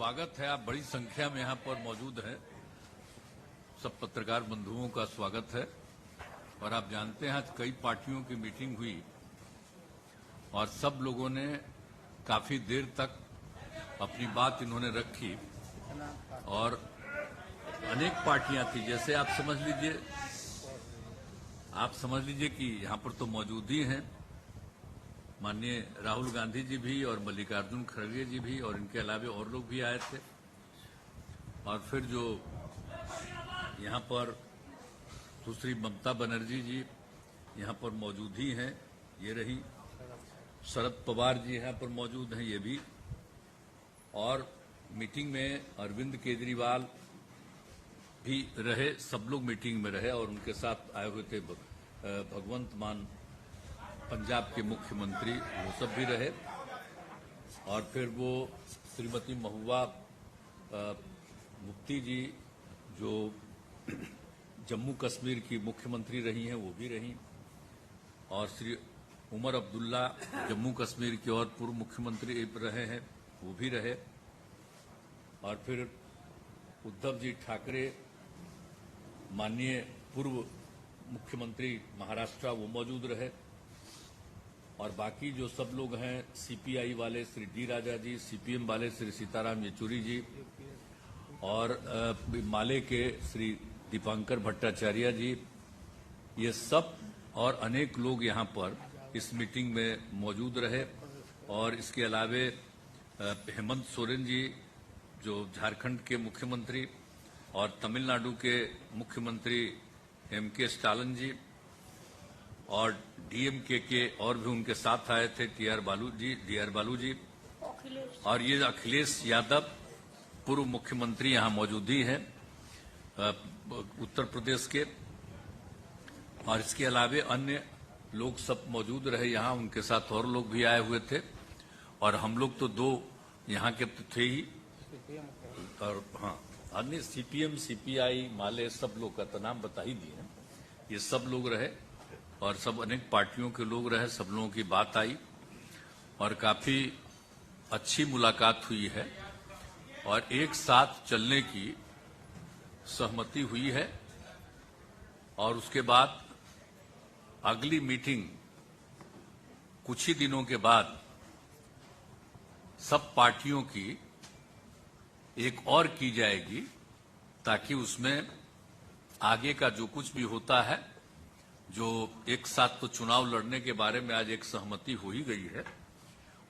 स्वागत है। आप बड़ी संख्या में यहाँ पर मौजूद हैं। सब पत्रकार बंधुओं का स्वागत है। और आप जानते हैं आज कई पार्टियों की मीटिंग हुई और सब लोगों ने काफी देर तक अपनी बात इन्होंने रखी और अनेक पार्टियां थी। जैसे आप समझ लीजिए कि यहाँ पर तो मौजूद ही हैं माननीय राहुल गांधी जी भी और मल्लिकार्जुन खड़गे जी भी और इनके अलावे और लोग भी आए थे। और फिर जो यहाँ पर दूसरी ममता बनर्जी जी यहाँ पर मौजूद ही हैं, ये रही। शरद पवार जी यहाँ पर मौजूद हैं, ये भी। और मीटिंग में अरविंद केजरीवाल भी रहे, सब लोग मीटिंग में रहे और उनके साथ आए हुए थे भगवंत मान पंजाब के मुख्यमंत्री, वो सब भी रहे। और फिर वो श्रीमती महबूबा मुफ्ती जी जो जम्मू कश्मीर की मुख्यमंत्री रही हैं, वो भी रहीं। और श्री उमर अब्दुल्ला जम्मू कश्मीर के और पूर्व मुख्यमंत्री रहे हैं, वो भी रहे। और फिर उद्धव जी ठाकरे माननीय पूर्व मुख्यमंत्री महाराष्ट्र, वो मौजूद रहे। और बाकी जो सब लोग हैं, सीपीआई वाले श्री डी राजा जी, सीपीएम वाले श्री सीताराम येचुरी जी और माले के श्री दीपांकर भट्टाचार्य जी, ये सब और अनेक लोग यहाँ पर इस मीटिंग में मौजूद रहे। और इसके अलावे हेमंत सोरेन जी जो झारखंड के मुख्यमंत्री और तमिलनाडु के मुख्यमंत्री एमके स्टालिन जी और डीएमके के और भी उनके साथ आए थे डी आर बालू जी और ये अखिलेश यादव पूर्व मुख्यमंत्री यहाँ मौजूद ही हैं उत्तर प्रदेश के। और इसके अलावे अन्य लोग सब मौजूद रहे यहाँ, उनके साथ और लोग भी आए हुए थे। और हम लोग तो दो यहाँ के तो थे ही, और हाँ अन्य सीपीएम सीपीआई माले सब लोग का तो नाम बता ही दिए हैं। ये सब लोग रहे और सब अनेक पार्टियों के लोग रहे, सब लोगों की बात आई और काफी अच्छी मुलाकात हुई है और एक साथ चलने की सहमति हुई है। और उसके बाद अगली मीटिंग कुछ ही दिनों के बाद सब पार्टियों की एक और की जाएगी ताकि उसमें आगे का जो कुछ भी होता है, जो एक साथ तो चुनाव लड़ने के बारे में आज एक सहमति हो ही गई है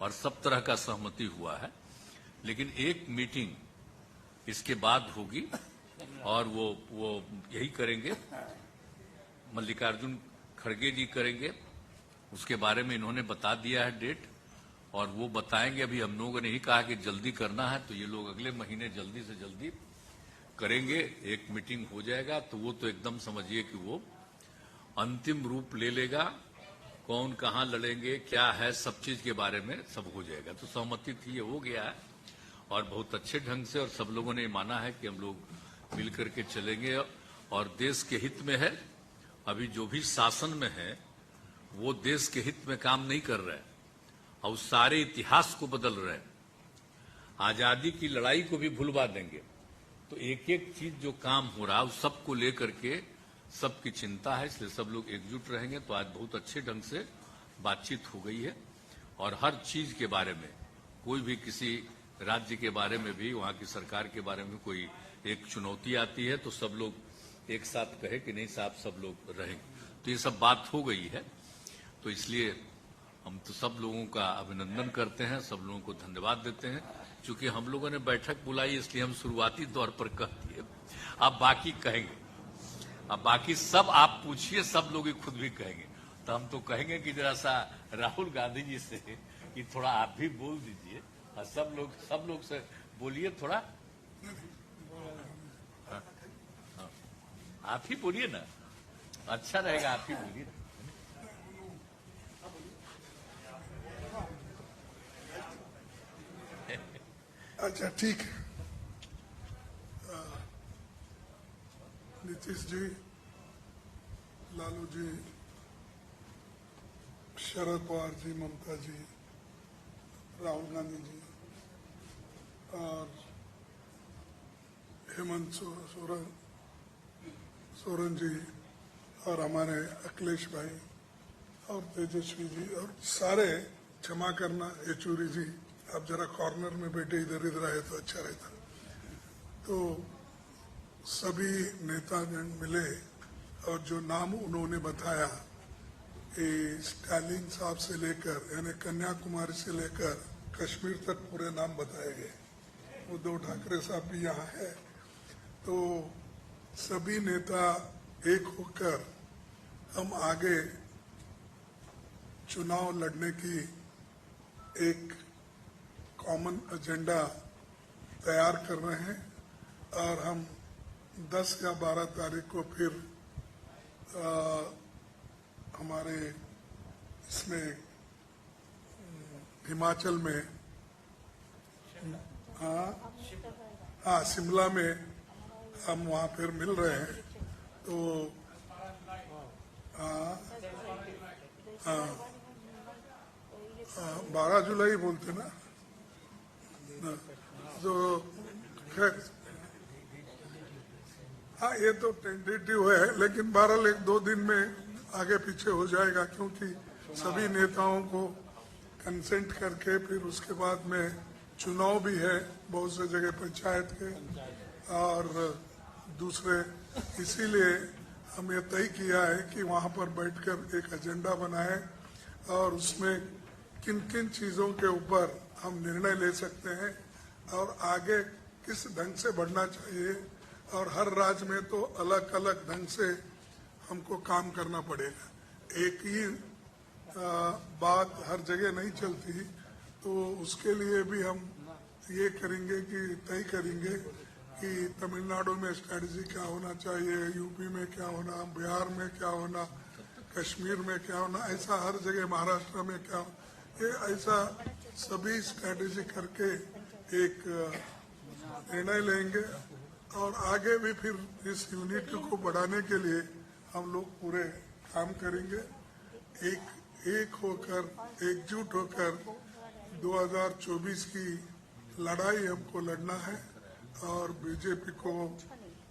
और सब तरह का सहमति हुआ है, लेकिन एक मीटिंग इसके बाद होगी और वो यही करेंगे, मल्लिकार्जुन खड़गे जी करेंगे। उसके बारे में इन्होंने बता दिया है डेट और वो बताएंगे। अभी हम लोगों ने ही कहा कि जल्दी करना है, तो ये लोग अगले महीने जल्दी से जल्दी करेंगे। एक मीटिंग हो जाएगा तो वो तो एकदम समझिए कि वो अंतिम रूप ले लेगा। कौन कहाँ लड़ेंगे, क्या है, सब चीज के बारे में सब हो जाएगा। तो सहमति थी, ये हो गया है और बहुत अच्छे ढंग से। और सब लोगों ने माना है कि हम लोग मिल करके चलेंगे और देश के हित में है। अभी जो भी शासन में है वो देश के हित में काम नहीं कर रहे और सारे इतिहास को बदल रहे हैं। आजादी की लड़ाई को भी भुलवा देंगे। तो एक एक चीज जो काम हो रहा है उस सबको लेकर के सबकी चिंता है, इसलिए सब लोग एकजुट रहेंगे। तो आज बहुत अच्छे ढंग से बातचीत हो गई है और हर चीज के बारे में, कोई भी किसी राज्य के बारे में भी, वहां की सरकार के बारे में कोई एक चुनौती आती है तो सब लोग एक साथ कहे कि नहीं साहब सब लोग रहेंगे। तो ये सब बात हो गई है। तो इसलिए हम तो सब लोगों का अभिनंदन करते हैं, सब लोगों को धन्यवाद देते हैं। चूंकि हम लोगों ने बैठक बुलाई इसलिए हम शुरुआती तौर पर कह दिए, आप बाकी कहेंगे, अब बाकी सब आप पूछिए, सब लोग ही खुद भी कहेंगे। तो हम तो कहेंगे कि जरा सा राहुल गांधी जी से कि थोड़ा आप भी बोल दीजिए और सब लोग से बोलिए थोड़ा। आप ही बोलिए ना, अच्छा रहेगा, आप ही बोलिए। अच्छा ठीक है। नीतीश जी, लालू जी, शरद पवार जी, ममता जी, राहुल गांधी जी और हेमंत सोरेन जी और हमारे अखिलेश भाई और तेजस्वी जी और सारे, क्षमा करना येचूरी जी, आप जरा कॉर्नर में बैठे इधर इधर आए तो अच्छा रहता। तो सभी नेतागण मिले और जो नाम उन्होंने बताया, स्टालिन साहब से लेकर यानी कन्याकुमारी से लेकर कश्मीर तक पूरे नाम बताए गए। उद्धव ठाकरे साहब भी यहाँ है। तो सभी नेता एक होकर हम आगे चुनाव लड़ने की एक कॉमन एजेंडा तैयार कर रहे हैं और हम 10 या 12 तारीख को फिर हमारे इसमें हिमाचल में हाँ शिमला में हम वहाँ फिर मिल रहे हैं। तो हाँ 12 जुलाई बोलते ना, तो खैर हाँ ये तो टेंटेटिव है, लेकिन 12 एक 2 दिन में आगे पीछे हो जाएगा, क्योंकि सभी नेताओं को कंसेंट करके फिर उसके बाद में चुनाव भी है बहुत से जगह पंचायत के और दूसरे। इसीलिए हम ये तय किया है कि वहाँ पर बैठकर एक एजेंडा बनाए और उसमें किन किन चीज़ों के ऊपर हम निर्णय ले सकते हैं और आगे किस ढंग से बढ़ना चाहिए। और हर राज्य में तो अलग अलग ढंग से हमको काम करना पड़ेगा, एक ही बात हर जगह नहीं चलती। तो उसके लिए भी हम ये करेंगे कि तय करेंगे कि तमिलनाडु में स्ट्रेटजी क्या होना चाहिए, यूपी में क्या होना, बिहार में क्या होना, कश्मीर में क्या होना, ऐसा हर जगह, महाराष्ट्र में क्या, ये ऐसा सभी स्ट्रेटजी करके एक निर्णय लेंगे और आगे भी फिर इस यूनिटी को बढ़ाने के लिए हम लोग पूरे काम करेंगे। एक होकर, एकजुट होकर 2024 की लड़ाई हमको लड़ना है और बीजेपी को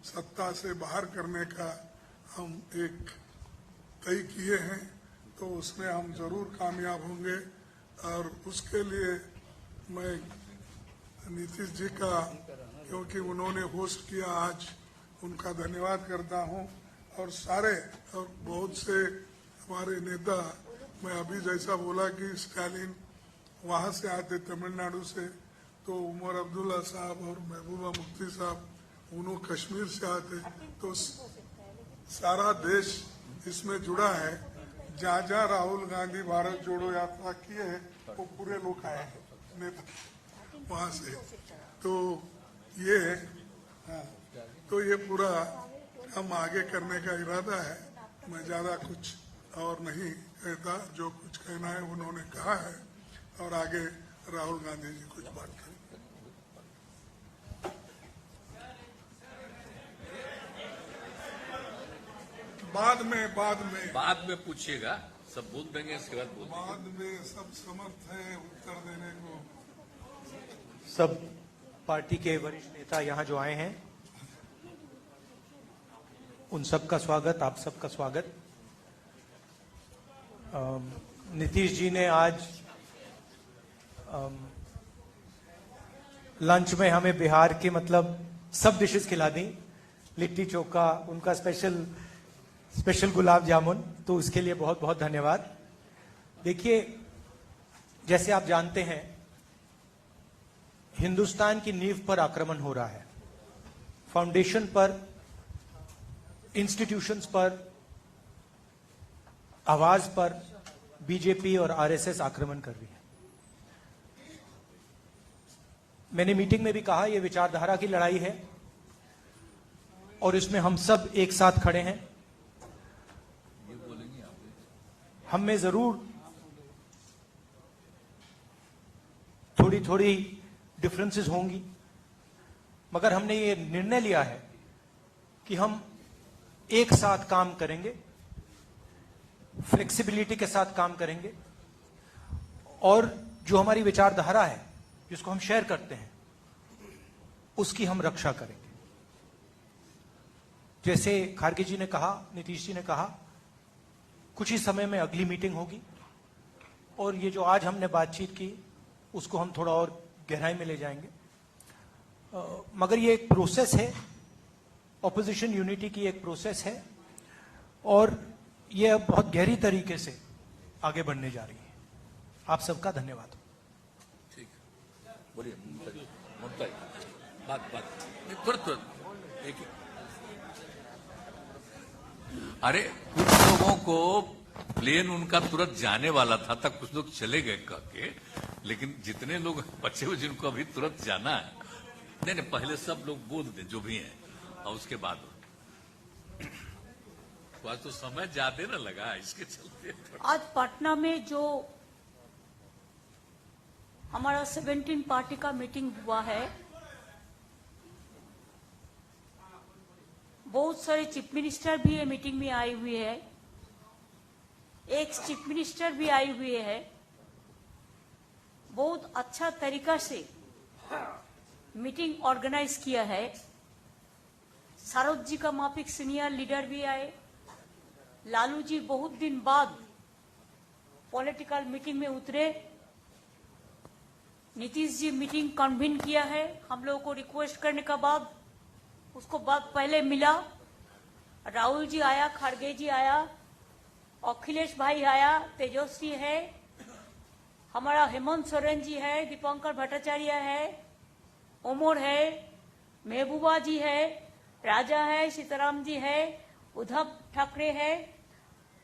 सत्ता से बाहर करने का हम एक तय किए हैं। तो उसमें हम जरूर कामयाब होंगे और उसके लिए मैं नीतीश जी का, क्योंकि उन्होंने होस्ट किया आज, उनका धन्यवाद करता हूं। और सारे और बहुत से हमारे नेता, मैं अभी जैसा बोला कि स्टालिन वहां से आते तमिलनाडु से, तो उमर अब्दुल्ला साहब और महबूबा मुफ्ती साहब उन्होंने कश्मीर से आते, तो सारा देश इसमें जुड़ा है। जहाँ जहाँ राहुल गांधी भारत जोड़ो यात्रा किए है वो पूरे लोग आए हैं नेता वहां से। तो ये हाँ, तो ये पूरा हम आगे करने का इरादा है। मैं ज्यादा कुछ और नहीं कहता, जो कुछ कहना है उन्होंने कहा है और आगे राहुल गांधी जी कुछ बात करें। बाद में पूछिएगा, सब बोल देंगे, इसके बाद बोल देंगे। बाद में सब समर्थ है उत्तर देने को। सब पार्टी के वरिष्ठ नेता यहाँ जो आए हैं, उन सबका स्वागत, आप सबका स्वागत। नीतीश जी ने आज लंच में हमें बिहार के मतलब सब डिशेस खिला दी, लिट्टी चोखा, उनका स्पेशल गुलाब जामुन, तो उसके लिए बहुत बहुत धन्यवाद। देखिए, जैसे आप जानते हैं, हिंदुस्तान की नींव पर आक्रमण हो रहा है, फाउंडेशन पर, इंस्टीट्यूशंस पर, आवाज पर बीजेपी और आरएसएस आक्रमण कर रही है। मैंने मीटिंग में भी कहा, यह विचारधारा की लड़ाई है और इसमें हम सब एक साथ खड़े हैं। हम में जरूर थोड़ी थोड़ी डिफरेंसेस होंगी, मगर हमने ये निर्णय लिया है कि हम एक साथ काम करेंगे, फ्लेक्सिबिलिटी के साथ काम करेंगे और जो हमारी विचारधारा है, जिसको हम शेयर करते हैं, उसकी हम रक्षा करेंगे। जैसे खारगे जी ने कहा, नीतीश जी ने कहा, कुछ ही समय में अगली मीटिंग होगी और ये जो आज हमने बातचीत की उसको हम थोड़ा और गहराई में ले जाएंगे। मगर ये एक प्रोसेस है, ऑपोजिशन यूनिटी की एक प्रोसेस है और ये अब बहुत गहरी तरीके से आगे बढ़ने जा रही है। आप सबका धन्यवाद। ठीक है, बोलिए ममता जी, बात तुरंत एक ही। अरे कुछ लोगों को प्लेन उनका तुरंत जाने वाला था, तब कुछ लोग चले गए कह के, लेकिन जितने लोग बचे हुए जिनको अभी तुरंत जाना है, नहीं पहले सब लोग बोल दें जो भी हैं और उसके बाद तो आज तो समय ज्यादा न लगा इसके चलते। आज पटना में जो हमारा 17 पार्टी का मीटिंग हुआ है, बहुत सारे चीफ मिनिस्टर भी ये मीटिंग में आए हुए हैं, एक चीफ मिनिस्टर भी आई हुए है। बहुत अच्छा तरीका से मीटिंग ऑर्गेनाइज किया है। सारोद जी का माफिक सीनियर लीडर भी आए। लालू जी बहुत दिन बाद पॉलिटिकल मीटिंग में उतरे। नीतीश जी मीटिंग कन्वीन किया है हम लोगों को रिक्वेस्ट करने का बाद, उसको बाद पहले मिला। राहुल जी आया, खड़गे जी आया, अखिलेश भाई आया, तेजस्वी है, हमारा हेमंत सोरेन जी है, दीपंकर भट्टाचार्य है, उमर है, महबूबा जी है, राजा है, सीताराम जी है, उद्धव ठाकरे है,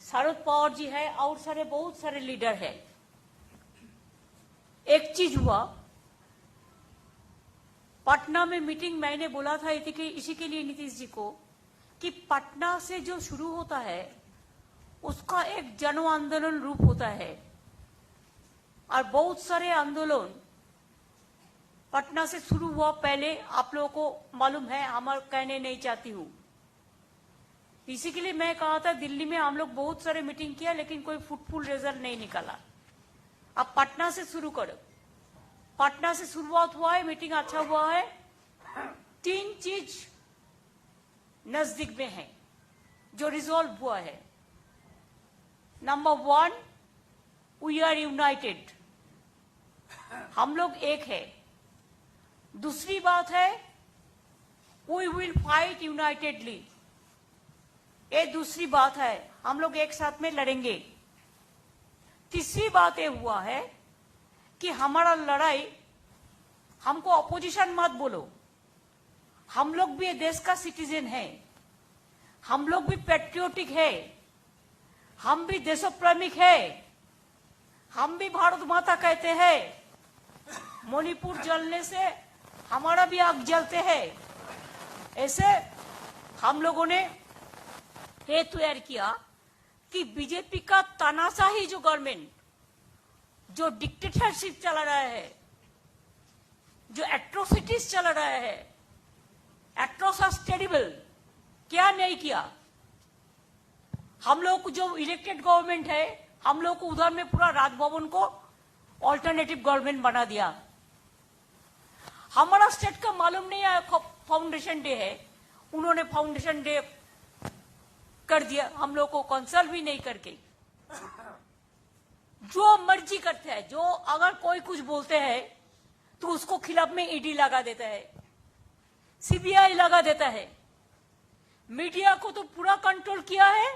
शरद पवार जी है और सारे बहुत सारे लीडर है। एक चीज हुआ, पटना में मीटिंग मैंने बोला था इसी के लिए नीतीश जी को कि पटना से जो शुरू होता है उसका एक जन आंदोलन रूप होता है और बहुत सारे आंदोलन पटना से शुरू हुआ। पहले आप लोगों को मालूम है, हमारा कहने नहीं चाहती हूं। इसी के लिए मैं कहा था दिल्ली में हम लोग बहुत सारे मीटिंग किया लेकिन कोई फ्रूटफुल रिजल्ट नहीं निकाला। अब पटना से शुरू करो। पटना से शुरुआत हुआ है, मीटिंग अच्छा हुआ है। 3 चीज नजदीक में है जो रिजॉल्व हुआ है। नंबर 1, वी आर यूनाइटेड, हम लोग एक है। दूसरी बात है, वी विल फाइट यूनाइटेडली, ये दूसरी बात है, हम लोग एक साथ में लड़ेंगे। तीसरी बात ये हुआ है कि हमारा लड़ाई, हमको अपोजिशन मत बोलो, हम लोग भी ये देश का सिटीजन है, हम लोग भी पैट्रियोटिक है, हम भी देशप्रेमिक है, हम भी भारत माता कहते हैं। मणिपुर जलने से हमारा भी आग जलते हैं। ऐसे हम लोगों ने ये तैयार किया कि बीजेपी का तानाशाही जो गवर्नमेंट, जो डिक्टेटरशिप चला रहा है, जो एट्रोसिटीज चला रहा है, एट्रोसिटीज टेरिबल, क्या नहीं किया। हम लोग को जो इलेक्टेड गवर्नमेंट है, हम लोग को उधर में पूरा राजभवन को ऑल्टरनेटिव गवर्नमेंट बना दिया। हमारा स्टेट का मालूम नहीं है फाउंडेशन डे है, उन्होंने फाउंडेशन डे कर दिया, हम लोग को कंसल्ट भी नहीं करके। जो मर्जी करते हैं, जो अगर कोई कुछ बोलते हैं तो उसको खिलाफ में ईडी लगा देता है, सीबीआई लगा देता है। मीडिया को तो पूरा कंट्रोल किया है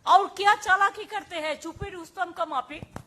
और क्या चालाकी करते हैं, छुपे रुस्तम का माफिक।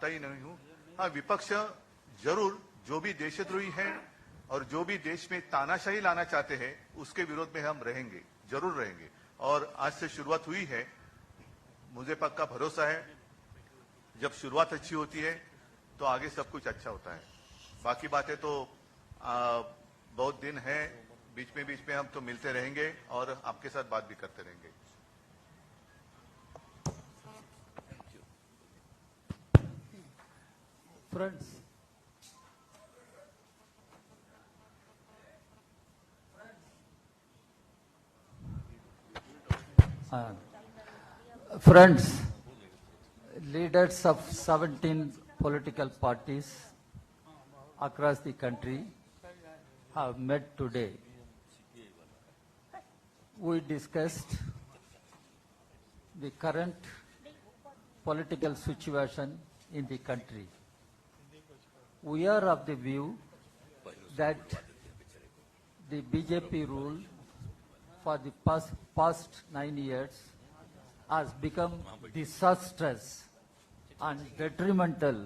जानता ही नहीं हूं। हाँ, विपक्ष जरूर जो भी देशद्रोही हैं और जो भी देश में तानाशाही लाना चाहते हैं उसके विरोध में हम रहेंगे, जरूर रहेंगे। और आज से शुरुआत हुई है, मुझे पक्का भरोसा है जब शुरुआत अच्छी होती है तो आगे सब कुछ अच्छा होता है। बाकी बातें तो बहुत दिन है, बीच में हम तो मिलते रहेंगे और आपके साथ बात भी करते रहेंगे। Friends, friends, leaders of 17 political parties across the country have met today. We discussed the current political situation in the country. We are of the view that the BJP rule for the past 9 years has become disastrous and detrimental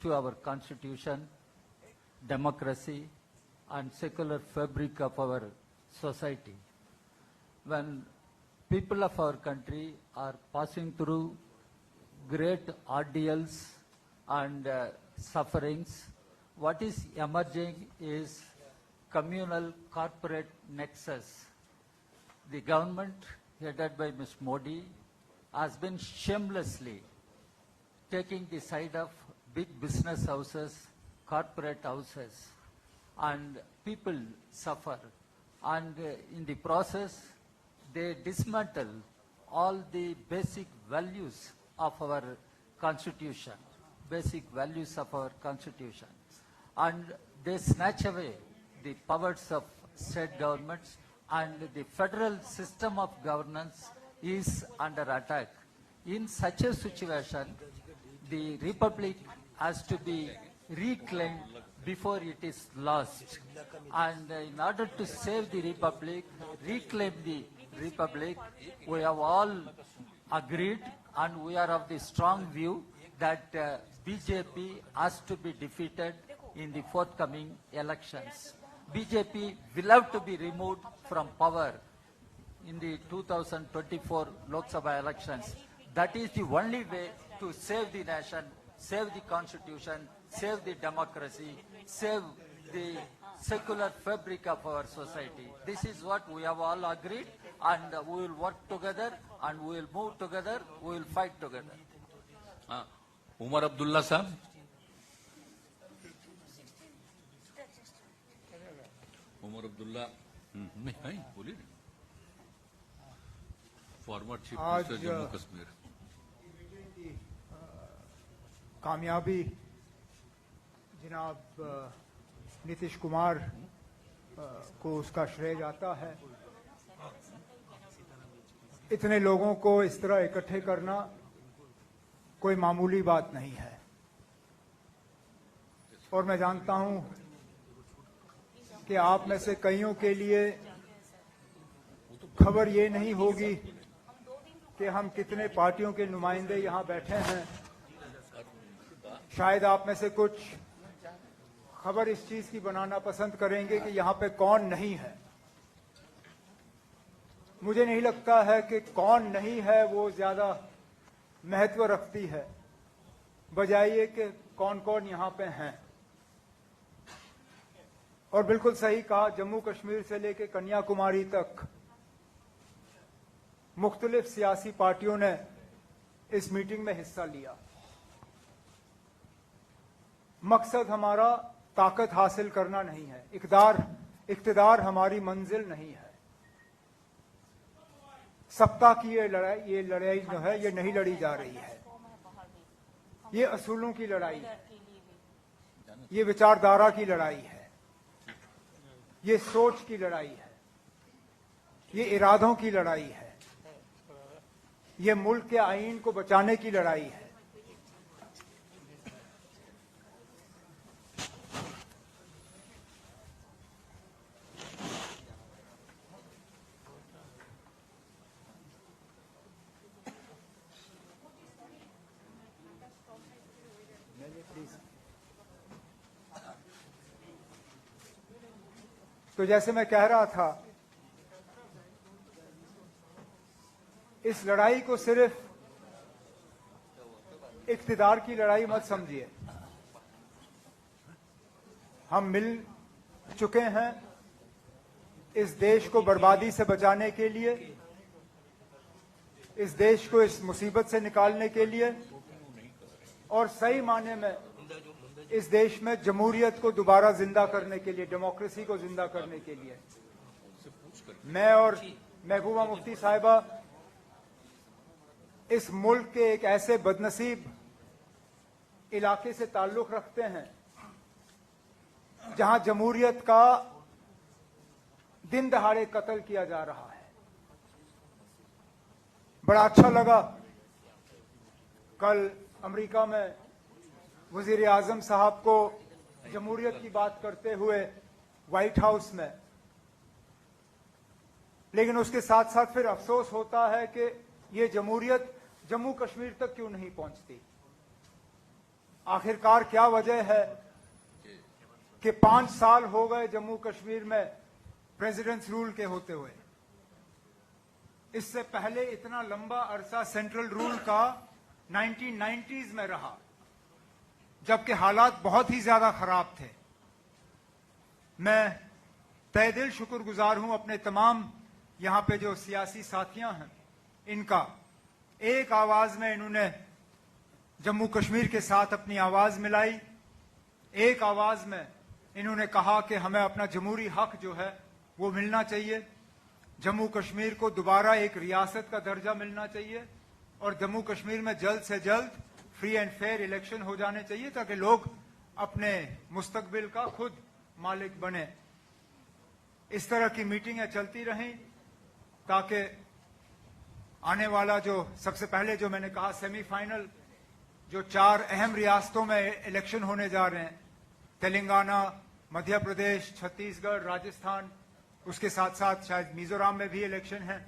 to our constitution, democracy, and secular fabric of our society. When people of our country are passing through great ordeals and sufferings, what is emerging is communal corporate nexus. The government headed by Ms. Modi has been shamelessly taking the side of big business houses, corporate houses, and people suffer. And in the process, they dismantle all the basic values of our constitution, and they snatch away the powers of state governments, and the federal system of governance is under attack. In such a situation, the republic has to be reclaimed before it is lost. And in order to save the republic, reclaim the republic, we have all agreed and we are of the strong view that BJP has to be defeated in the forthcoming elections. BJP will have to be removed from power in the 2024 Lok Sabha elections. That is the only way to save the nation, save the constitution, save the democracy, save the secular fabric of our society. This is what we have all agreed, and we will work together and we will move together, we will fight together. Omar Abdullah साहब। उमर अब्दुल्ला नहीं बोलिए, former chief minister Jammu Kashmir. कामयाबी जनाब नीतीश कुमार को उसका श्रेय जाता है। इतने लोगों को इस तरह इकट्ठे करना कोई मामूली बात नहीं है, और मैं जानता हूं कि आप में से कईयों के लिए खबर ये नहीं होगी कि हम कितने पार्टियों के नुमाइंदे यहां बैठे हैं। शायद आप में से कुछ खबर इस चीज की बनाना पसंद करेंगे कि यहां पे कौन नहीं है। मुझे नहीं लगता है कि कौन नहीं है वो ज्यादा महत्व रखती है, बजाय ये कि कौन कौन यहां पे हैं। और बिल्कुल सही कहा, जम्मू कश्मीर से लेकर कन्याकुमारी तक मुख्तलिफ सियासी पार्टियों ने इस मीटिंग में हिस्सा लिया। मकसद हमारा ताकत हासिल करना नहीं है, इक़्तिदार हमारी मंजिल नहीं है। सत्ता की ये लड़ाई जो है ये नहीं लड़ी जा रही है। ये असूलों की लड़ाई है, ये विचारधारा की लड़ाई है, ये सोच की लड़ाई है, ये इरादों की लड़ाई है, ये मुल्क के आईन को बचाने की लड़ाई है। तो जैसे मैं कह रहा था, इस लड़ाई को सिर्फ इख्तिदार की लड़ाई मत समझिए। हम मिल चुके हैं इस देश को बर्बादी से बचाने के लिए, इस देश को इस मुसीबत से निकालने के लिए, और सही मायने में इस देश में जमहूरियत को दोबारा जिंदा करने के लिए, डेमोक्रेसी को जिंदा करने के लिए। मैं और महबूबा मुफ्ती साहिबा इस मुल्क के एक ऐसे बदनसीब इलाके से ताल्लुक रखते हैं जहां जमहूरियत का दिन दहाड़े कत्ल किया जा रहा है। बड़ा अच्छा लगा कल अमेरिका में वजीर आजम साहब को जमहूरियत की बात करते हुए व्हाइट हाउस में, लेकिन उसके साथ साथ फिर अफसोस होता है कि ये जमहूरियत जम्मू कश्मीर तक क्यों नहीं पहुंचती। आखिरकार क्या वजह है कि 5 साल हो गए जम्मू कश्मीर में प्रेसिडेंट्स रूल के होते हुए। इससे पहले इतना लंबा अरसा सेंट्रल रूल का 1990s में रहा, जबकि हालात बहुत ही ज्यादा खराब थे। मैं तहे दिल शुक्रगुजार हूं अपने तमाम यहां पे जो सियासी साथियां हैं, इनका एक आवाज में इन्होंने जम्मू कश्मीर के साथ अपनी आवाज मिलाई। एक आवाज में इन्होंने कहा कि हमें अपना जमहूरी हक जो है वो मिलना चाहिए, जम्मू कश्मीर को दोबारा एक रियासत का दर्जा मिलना चाहिए, और जम्मू कश्मीर में जल्द से जल्द फ्री एंड फेयर इलेक्शन हो जाने चाहिए ताकि लोग अपने मुस्तकबिल का खुद मालिक बने। इस तरह की मीटिंगें चलती रहें ताकि आने वाला जो सबसे पहले जो मैंने कहा सेमीफाइनल, जो 4 अहम रियासतों में इलेक्शन होने जा रहे हैं, तेलंगाना, मध्य प्रदेश, छत्तीसगढ़, राजस्थान, उसके साथ साथ शायद मिजोरम में भी इलेक्शन है,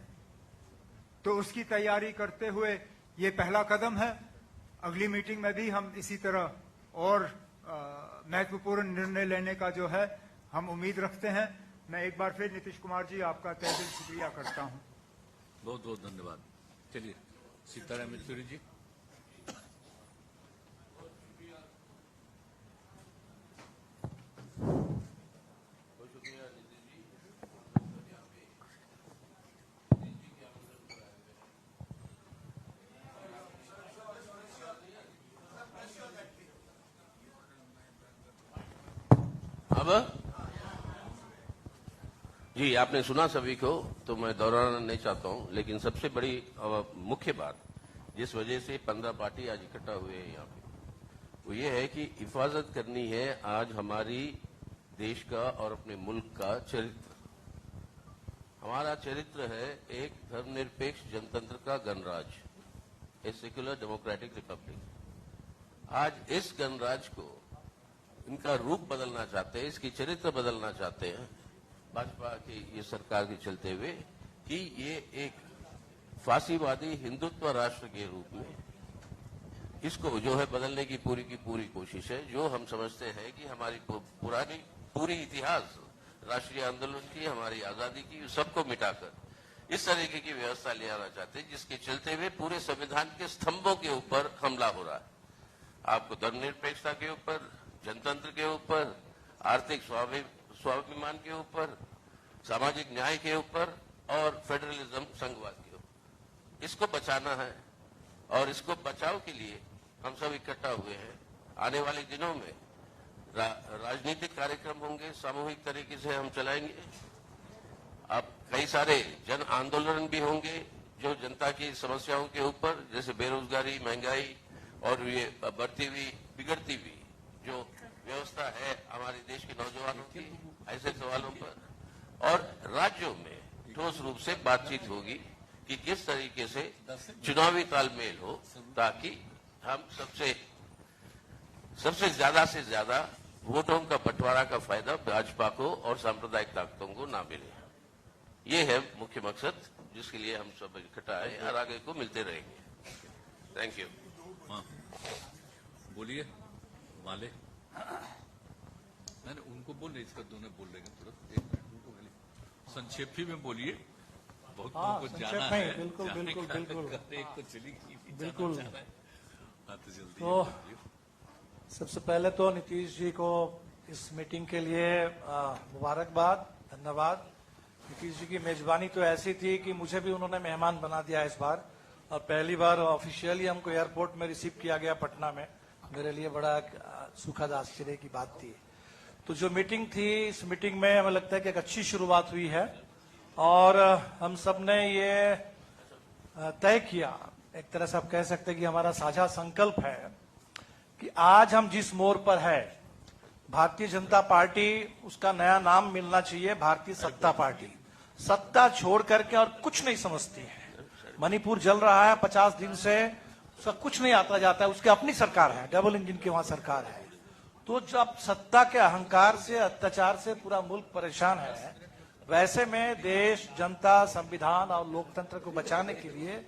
तो उसकी तैयारी करते हुए ये पहला कदम है। अगली मीटिंग में भी हम इसी तरह और महत्वपूर्ण निर्णय लेने का जो है हम उम्मीद रखते हैं। मैं एक बार फिर नीतीश कुमार जी आपका तहे दिल शुक्रिया करता हूं। बहुत बहुत धन्यवाद। चलिए सीताराम येचुरी जी। अब जी आपने सुना सभी को, तो मैं दोहराना नहीं चाहता हूं, लेकिन सबसे बड़ी मुख्य बात जिस वजह से 15 पार्टी आज इकट्ठा हुए हैं यहाँ पे, वो ये है कि हिफाजत करनी है आज हमारी देश का और अपने मुल्क का चरित्र। हमारा चरित्र है एक धर्मनिरपेक्ष जनतंत्र का गणराज, ए सेक्युलर डेमोक्रेटिक रिपब्लिक। आज इस गणराज को इनका रूप बदलना चाहते हैं, इसकी चरित्र बदलना चाहते हैं भाजपा की ये सरकार के चलते हुए कि ये एक फांसीवादी हिंदुत्व राष्ट्र के रूप में इसको जो है बदलने की पूरी कोशिश है। जो हम समझते हैं कि हमारी पूरी इतिहास राष्ट्रीय आंदोलन की, हमारी आजादी की, सबको मिटाकर इस तरीके की व्यवस्था ले आना चाहते हैं जिसके चलते हुए पूरे संविधान के स्तंभों के ऊपर हमला हो रहा है। आपको धर्मनिरपेक्षता के ऊपर, जनतंत्र के ऊपर, आर्थिक स्वाभिमान के ऊपर, सामाजिक न्याय के ऊपर और फेडरलिज्म संघवाद के ऊपर, इसको बचाना है। और इसको बचाव के लिए हम सब इकट्ठा हुए हैं। आने वाले दिनों में राजनीतिक कार्यक्रम होंगे, सामूहिक तरीके से हम चलाएंगे। अब कई सारे जन आंदोलन भी होंगे जो जनता की समस्याओं के ऊपर, जैसे बेरोजगारी, महंगाई और ये बढ़ती हुई बिगड़ती हुई जो व्यवस्था है हमारे देश के नौजवानों की, ऐसे सवालों पर, और राज्यों में ठोस रूप से बातचीत होगी कि किस तरीके से चुनावी तालमेल हो ताकि हम सबसे ज्यादा से ज्यादा वोटों का बंटवारा का फायदा भाजपा को और सांप्रदायिक ताकतों को ना मिले। ये है मुख्य मकसद जिसके लिए हम सब इकट्ठा है और आगे को मिलते रहेंगे। Thank you. हाँ बोलिए वाले, नहीं उनको बोल रहे, इसका दोनों बोल रहे हैं तुरंत। संक्षेप ही में बोलिए, बहुत हाँ, लोगों को संक्षेप जाना में, है। बिल्कुल, जाने बिल्कुल, का बिल्कुल। करते एक तो चली गई, जाना बिल्कुल। चाह रहे हैं। हाँ, तो जल्दी तो बोलिए। सबसे पहले तो नीतीश जी को इस मीटिंग के लिए मुबारकबाद, धन्यवाद। नीतीश जी की मेजबानी तो ऐसी थी कि मुझे भी उन्होंने मेहमान बना दिया इस बार, और पहली बार ऑफिशियली हमको एयरपोर्ट में रिसीव किया गया पटना में। मेरे लिए बड़ा सुखद आश्चर्य की बात थी। तो जो मीटिंग थी, इस मीटिंग में हमें लगता है कि एक अच्छी शुरुआत हुई है, और हम सब ने ये तय किया, एक तरह से आप कह सकते हैं कि हमारा साझा संकल्प है कि आज हम जिस मोड़ पर है, भारतीय जनता पार्टी, उसका नया नाम मिलना चाहिए भारतीय सत्ता पार्टी। सत्ता छोड़ करके और कुछ नहीं समझती है। मणिपुर जल रहा है 50 दिन से, उसका कुछ नहीं आता जाता है, उसकी अपनी सरकार है, डबल इंजन की वहां सरकार है। तो जब सत्ता के अहंकार से, अत्याचार से पूरा मुल्क परेशान है, वैसे में देश, जनता, संविधान और लोकतंत्र को बचाने के लिए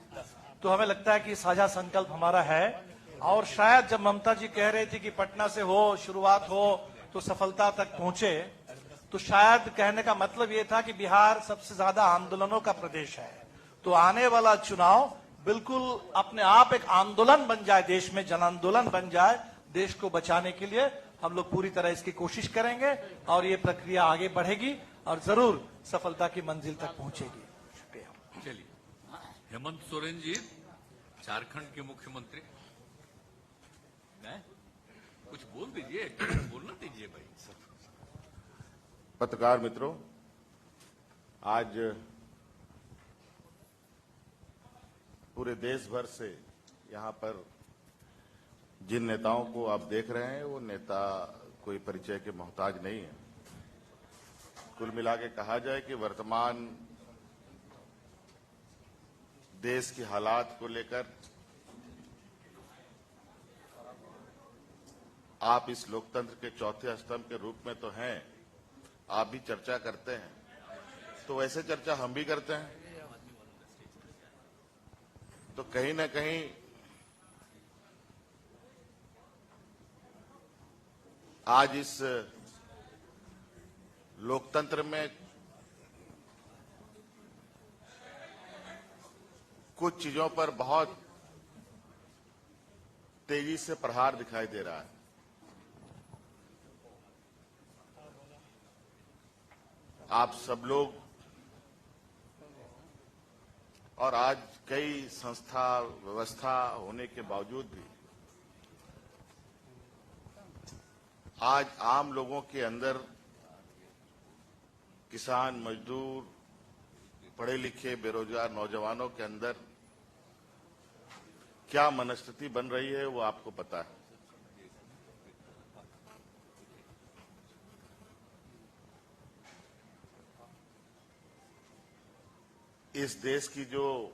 तो हमें लगता है कि साझा संकल्प हमारा है। और शायद जब ममता जी कह रही थी कि पटना से हो, शुरुआत हो तो सफलता तक पहुंचे, तो शायद कहने का मतलब ये था कि बिहार सबसे ज्यादा आंदोलनों का प्रदेश है। तो आने वाला चुनाव बिल्कुल अपने आप एक आंदोलन बन जाए, देश में जन आंदोलन बन जाए। देश को बचाने के लिए हम लोग पूरी तरह इसकी कोशिश करेंगे, और ये प्रक्रिया आगे बढ़ेगी और जरूर सफलता की मंजिल तक पहुंचेगी। शुक्रिया। चलिए, हेमंत सोरेन जी, झारखंड के मुख्यमंत्री, कुछ बोल दीजिए, बोलना दीजिए भाई। पत्रकार मित्रों, आज पूरे देश भर से यहाँ पर जिन नेताओं को आप देख रहे हैं, वो नेता कोई परिचय के मोहताज नहीं है। कुल मिला के कहा जाए कि वर्तमान देश की हालात को लेकर आप इस लोकतंत्र के चौथे स्तंभ के रूप में तो हैं, आप भी चर्चा करते हैं, तो वैसे चर्चा हम भी करते हैं। तो कहीं ना कहीं आज इस लोकतंत्र में कुछ चीजों पर बहुत तेजी से प्रहार दिखाई दे रहा है। आप सब लोग और आज कई संस्था व्यवस्था होने के बावजूद भी आज आम लोगों के अंदर, किसान, मजदूर, पढ़े लिखे, बेरोजगार नौजवानों के अंदर क्या मनस्थिति बन रही है वो आपको पता है। इस देश की जो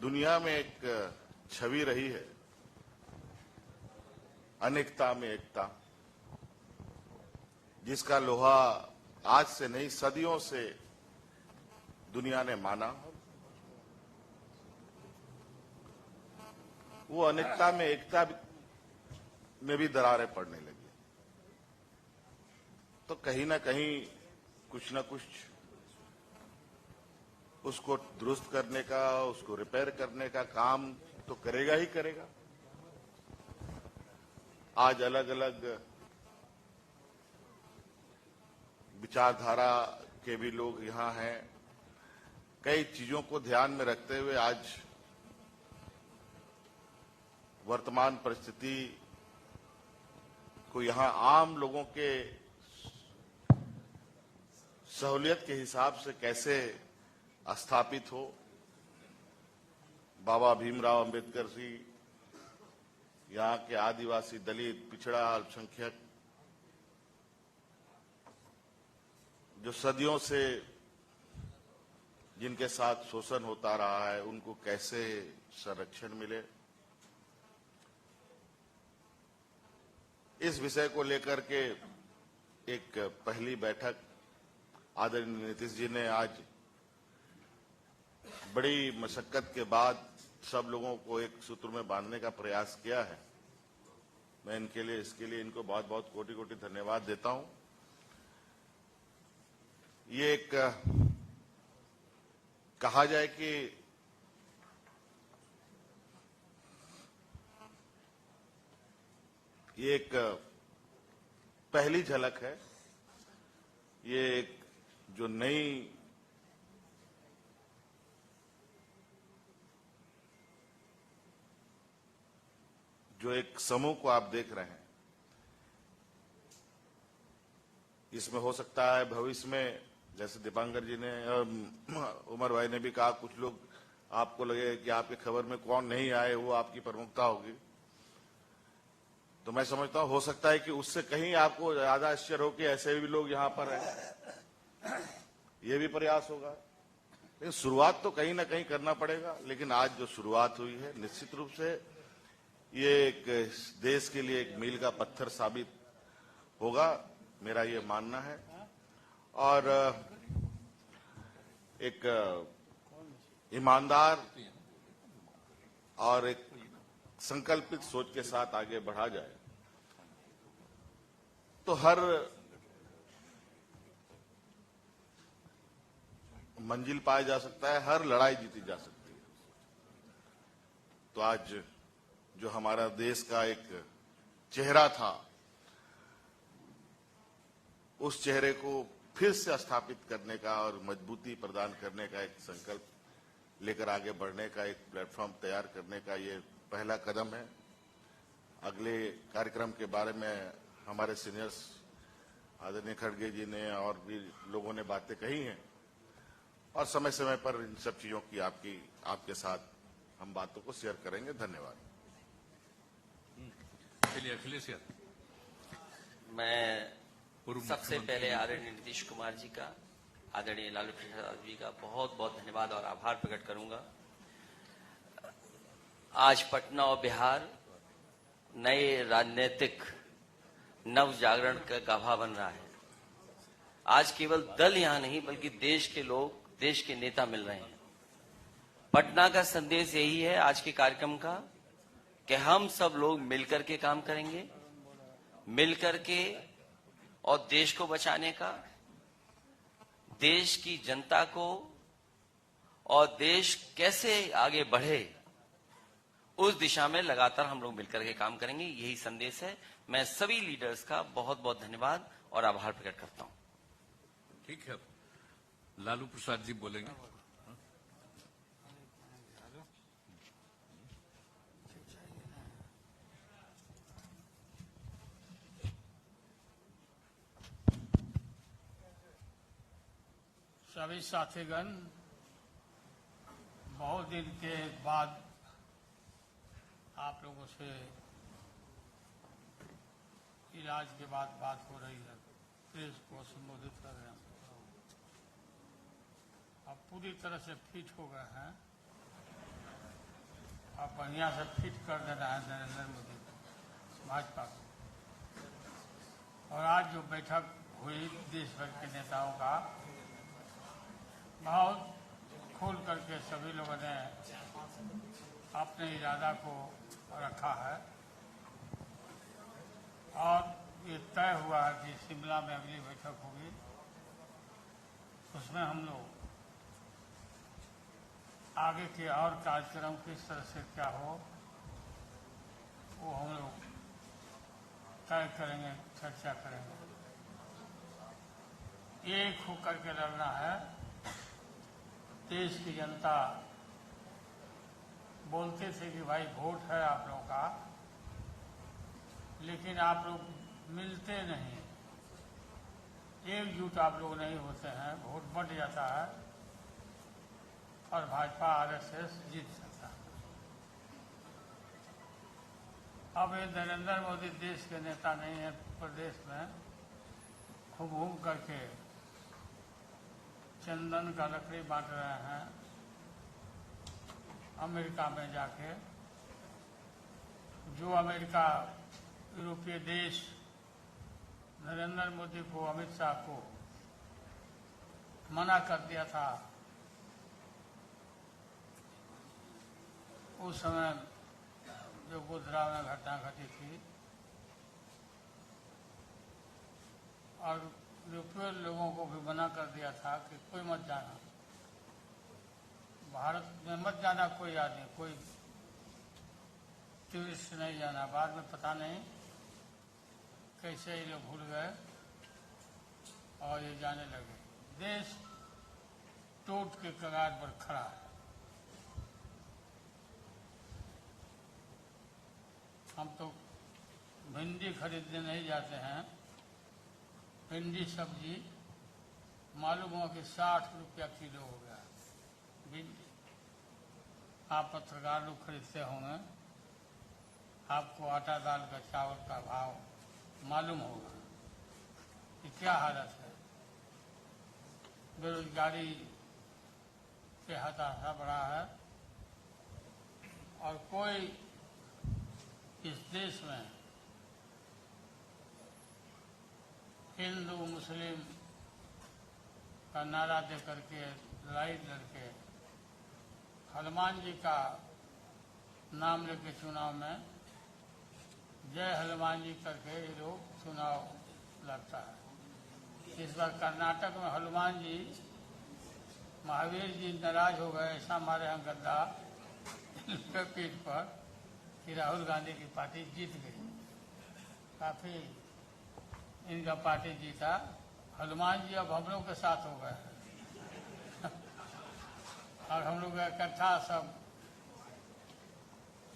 दुनिया में एक छवि रही है, अनेकता में एकता, जिसका लोहा आज से नहीं सदियों से दुनिया ने माना, वो अनेकता में एकता में भी दरारें पड़ने लगी। तो कहीं ना कहीं कुछ ना कुछ उसको दुरुस्त करने का, उसको रिपेयर करने का काम तो करेगा ही करेगा। आज अलग अलग विचारधारा के भी लोग यहाँ हैं। कई चीजों को ध्यान में रखते हुए आज वर्तमान परिस्थिति को यहाँ आम लोगों के सहूलियत के हिसाब से कैसे स्थापित हो। बाबा भीमराव अंबेडकर जी, यहाँ के आदिवासी, दलित, पिछड़ा, अल्पसंख्यक, जो सदियों से जिनके साथ शोषण होता रहा है, उनको कैसे संरक्षण मिले, इस विषय को लेकर के एक पहली बैठक आदरणीय नीतीश जी ने आज बड़ी मशक्कत के बाद सब लोगों को एक सूत्र में बांधने का प्रयास किया है। मैं इसके लिए इनको बहुत बहुत कोटि कोटि धन्यवाद देता हूं। ये एक कहा जाए कि ये एक पहली झलक है। ये एक जो नई जो एक समूह को आप देख रहे हैं, इसमें हो सकता है भविष्य में, जैसे दीपांकर जी ने उमर भाई ने भी कहा, कुछ लोग आपको लगे कि आपकी खबर में कौन नहीं आए वो आपकी प्रमुखता होगी, तो मैं समझता हूं हो सकता है कि उससे कहीं आपको ज्यादा आश्चर्य हो कि ऐसे भी लोग यहां पर हैं। ये भी प्रयास होगा, लेकिन शुरुआत तो कहीं ना कहीं करना पड़ेगा। लेकिन आज जो शुरुआत हुई है, निश्चित रूप से ये एक देश के लिए एक मील का पत्थर साबित होगा, मेरा ये मानना है। और एक ईमानदार और एक संकल्पित सोच के साथ आगे बढ़ा जाए तो हर मंजिल पाया जा सकता है, हर लड़ाई जीती जा सकती है। तो आज जो हमारा देश का एक चेहरा था, उस चेहरे को फिर से स्थापित करने का और मजबूती प्रदान करने का एक संकल्प लेकर आगे बढ़ने का एक प्लेटफॉर्म तैयार करने का ये पहला कदम है। अगले कार्यक्रम के बारे में हमारे सीनियर्स आदरणीय खड़गे जी ने और भी लोगों ने बातें कही हैं, और समय समय पर इन सब चीजों की आपके साथ हम बातों को शेयर करेंगे। धन्यवाद। चलिए अखिलेश यादव। मैं पूर्व सबसे मुख्यमंत्री पहले आदरणीय नीतीश कुमार जी का, आदरणीय लालू प्रसाद जी का बहुत बहुत धन्यवाद और आभार प्रकट करूंगा। आज पटना और बिहार नए राजनीतिक नव जागरण का गाभा बन रहा है। आज केवल दल यहां नहीं बल्कि देश के लोग, देश के नेता मिल रहे हैं। पटना का संदेश यही है आज के कार्यक्रम का कि हम सब लोग मिलकर के काम करेंगे, मिलकर के, और देश को बचाने का, देश की जनता को, और देश कैसे आगे बढ़े उस दिशा में लगातार हम लोग मिलकर के काम करेंगे। यही संदेश है। मैं सभी लीडर्स का बहुत बहुत धन्यवाद और आभार प्रकट करता हूं। ठीक है, लालू प्रसाद जी बोलेंगे। सभी साथीगण, बहुत दिन के बाद आप लोगों से इलाज के बाद बात हो रही है। प्रेस को संबोधित कर रहे हैं। आप पूरी तरह से फिट हो गए हैं। आप बढ़िया से फिट कर दे रहे हैं नरेंद्र मोदी भाजपा को। और आज जो बैठक हुई देश भर के नेताओं का, बहुत खोल करके सभी लोगों ने अपने इरादा को रखा है, और ये तय हुआ है कि शिमला में अगली बैठक होगी। उसमें हम लोग आगे के और कार्यक्रम किस तरह से क्या हो वो हम लोग तय करेंगे, चर्चा करेंगे। एक होकर के लड़ना है। देश की जनता बोलते थे कि भाई वोट है आप लोगों का, लेकिन आप लोग मिलते नहीं, एकजुट आप लोग नहीं होते हैं, वोट बढ़ जाता है और भाजपा आरएसएस जीत सकता है। अब ये नरेंद्र मोदी देश के नेता नहीं है, प्रदेश में खूब घूम करके चंदन का लकड़ी बांट रहे हैं। अमेरिका में जाके जो अमेरिका, यूरोपीय देश नरेंद्र मोदी को, अमित शाह को मना कर दिया था, उस समय जो गोधरा में घटना घटी थी, और यूरोपीय लोगों को भी मना कर दिया था कि कोई मत जाना, भारत में मत जाना कोई आदमी, कोई टूरिस्ट नहीं जाना। बाद में पता नहीं कैसे ये लोग भूल गए और ये जाने लगे। देश टूट के कगार पर खड़ा है। हम तो भिंडी खरीदने नहीं जाते हैं, भिंडी सब्जी मालूम हुआ कि 60 रुपया किलो हो गया भिंडी। आप पत्रकार लोग खरीदते होंगे, आपको आटा दाल का चावल का भाव मालूम होगा कि क्या हालत है। बेरोजगारी के हताशा बढ़ा है और कोई इस देश में हिंदू मुस्लिम का नारा दे करके लड़ाई लड़के हनुमान जी का नाम लेके चुनाव में जय हनुमान जी करके ये लोग चुनाव लड़ता है। इस बार कर्नाटक में हनुमान जी महावीर जी नाराज हो गए, ऐसा मारे हैं गद्दा इनके पीठ पर कि राहुल गांधी की पार्टी जीत गई। काफी इनका पार्टी जीता। हनुमान जी अब हम लोग के साथ हो गए और हम लोग इकट्ठा सब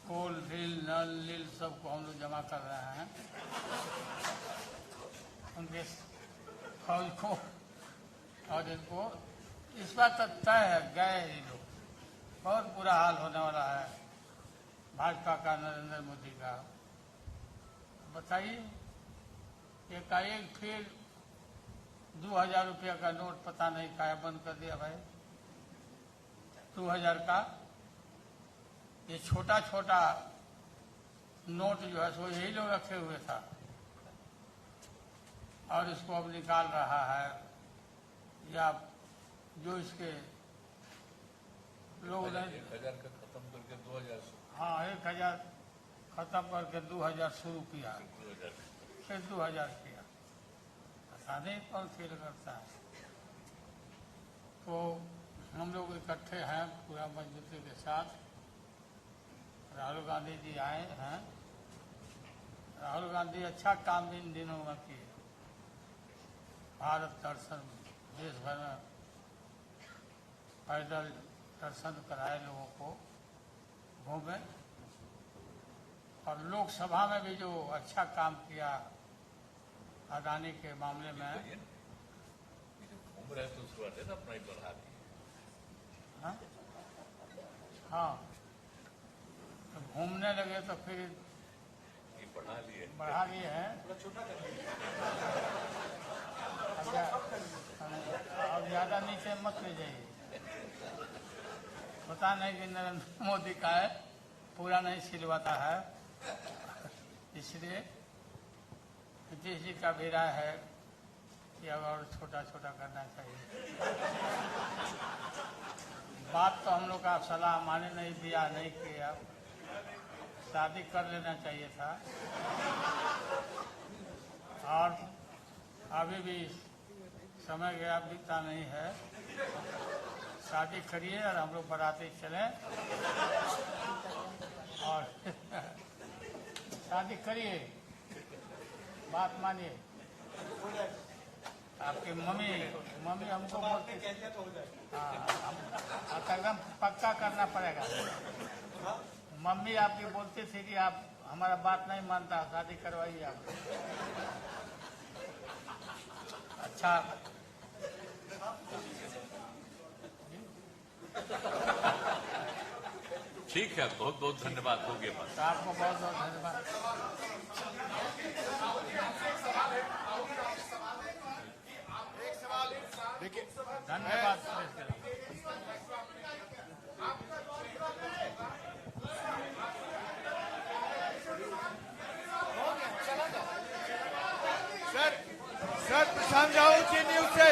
कोल ढील नल नील सबको हम लोग जमा कर रहे हैं उनके फौज को। और इनको इस बात तक तय है, गए ये लोग। बहुत बुरा हाल होने वाला है भाजपा का, नरेंद्र मोदी का। बताइए, एकाएक फिर 2000 रुपया का नोट पता नहीं काहे बंद कर दिया भाई। 2000 का ये छोटा छोटा नोट जो है सो यही लोग रखे हुए था और इसको अब निकाल रहा है, या जो इसके लोग 1000 का खत्म करके 2000। हाँ, 1000 खत्म करके 2000 शुरू किया, फिर 2000 किया। पता नहीं कौन फेल करता है। तो हम लोग इकट्ठे हैं पूरा मजबूती के साथ। राहुल गांधी जी आए हैं। राहुल गांधी अच्छा काम इन दिनों में किए। भारत दर्शन देश भर में पैदल दर्शन कराए, लोगों को घूमे। और लोकसभा में भी जो अच्छा काम किया अदानी के मामले में, घूम रहे तो शुरुआत है ना अपना ही बढ़ा दी। हाँ, तो घूमने लगे तो फिर बढ़ा लिए हैं। अब ज्यादा नीचे मत ले जाइए। पता नहीं कि नरेंद्र मोदी का है, पूरा नहीं सिलवाता है। इसलिए नीतीश जी का भी राय है कि अब और छोटा छोटा करना चाहिए। बात तो हम लोग का सलाह माने नहीं, दिया नहीं किया, शादी कर लेना चाहिए था। और अभी भी समय गया, बीता नहीं है। शादी करिए और हम लोग बराती चलें और शादी करिए, बात मानिए। आपकी मम्मी हमको बोलती, हाँ, एकदम पक्का करना पड़ेगा। मम्मी आपकी बोलती थी कि आप हमारा बात नहीं मानता, शादी करवाइए आप। अच्छा, ठीक है, बहुत बहुत धन्यवाद। हो गया बात। आपको बहुत बहुत धन्यवाद। धन्यवाद। सर प्रशांत राहुल जी न्यूज से